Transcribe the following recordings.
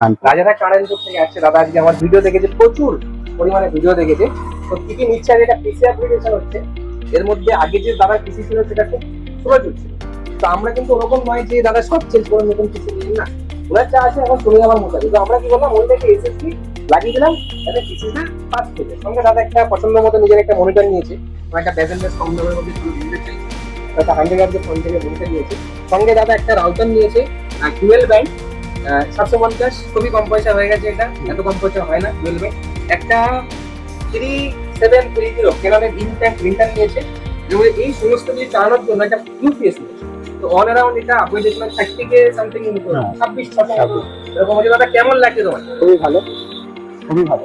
রাজারা কানাইপুর থেকে আসছে। দাদা আজকে আমার ভিডিও দেখেছে, প্রচুর পরিমাণে ভিডিও দেখেছে। তো কি কি নিচ্ছে, আর এটা পিসি অ্যাপ্লিকেশন হচ্ছে। এর মধ্যে আগে যে দাদা পিসি ছিল সেটা খুব স্লো চলছিল। তো আমরা কিন্তু ওরকম নয় যে দাদা সব চেঞ্জ করে নতুন পিসি নিয়ে না, ওনার যা আছে এখন চলে যাওয়ার মতো আছে। তো আমরা কি করলাম, ওই থেকে এসএসডি লাগিয়ে দিলাম, যাতে পিসিটা ফাস্ট হয়ে যায়। সঙ্গে দাদা একটা পছন্দ মতো নিজের একটা মনিটর নিয়েছে, একটা বেজেললেস কম দামের মধ্যে একটা 100 এর ফোন থেকে মনিটর নিয়েছে। সঙ্গে দাদা একটা রাউটার নিয়েছে, ডুয়েল ব্যান্ড 750, খুবই কম পয়সা হয়ে গেছে। এটা এত কম পয়সা হয় না। বলবে একটা 3730 কেননের ইনট্যাক্ট প্রিন্টার নিয়েছে, এবং এই সমস্ত কিছু চালানোর জন্য একটা ইউপিএস নিয়েছে। তো অন অ্যারাউন্ড এটা আপনি দেখবেন 30 কে সামথিং 26-27 এরকম হচ্ছে। দাদা কেমন লাগছে তোমার? খুবই ভালো, খুবই ভালো।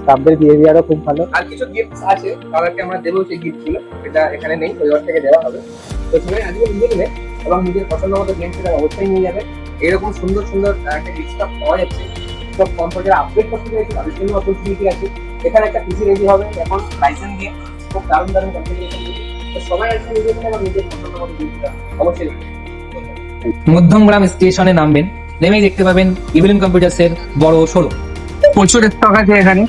স্টাফদের বিহেভিয়ারও খুব ভালো। আর কিছু গিফট আছে, তাদেরকে আমরা দেবো সেই গিফট গুলো, এটা এখানে নেই, ওই ঘর থেকে দেওয়া হবে। তো সবাই আজকে নিয়ে নেবে এবং নিজের পছন্দ মতো গেম সেটা অবশ্যই নিয়ে যাবে। এরকম সুন্দর সুন্দর একটা গিফট পাওয়া যাচ্ছে। সব কম্পিউটার আপডেট করতে চাইছি, তাদের জন্য অপরচুনিটি আছে। এখানে একটা পিসি রেডি হবে এখন লাইসেন্স দিয়ে, খুব দারুণ দারুণ কনফিগারেশন দিয়ে। তো সবাই আজকে নিজের এবং নিজের পছন্দ মতো গিফটটা অবশ্যই। মধ্যমগ্রাম স্টেশনে নামবেন, নেমেই দেখতে পাবেন ইভিলিন কম্পিউটার্সের বড় শোরুম। প্রচুর স্টক আছে এখানে।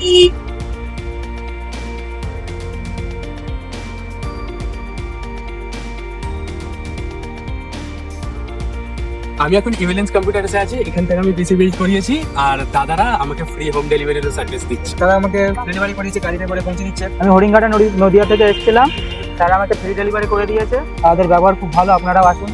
আমি এখন ইভিলেন্স কম্পিউটারসে আছি। এখান থেকে আমি পিসি বিল্ড করিয়েছি, আর দাদারা আমাকে ফ্রি হোম ডেলিভারির সার্ভিস দিচ্ছে। তারা আমাকে ডেলিভারি করিয়েছে, গাড়িতে করে পৌঁছে দিচ্ছে। আমি হরিণঘাটা নদিয়া থেকে এসেছিলাম, তারা আমাকে ফ্রি ডেলিভারি করে দিয়েছে। তাদের ব্যবহার খুব ভালো, আপনারাও আসুন।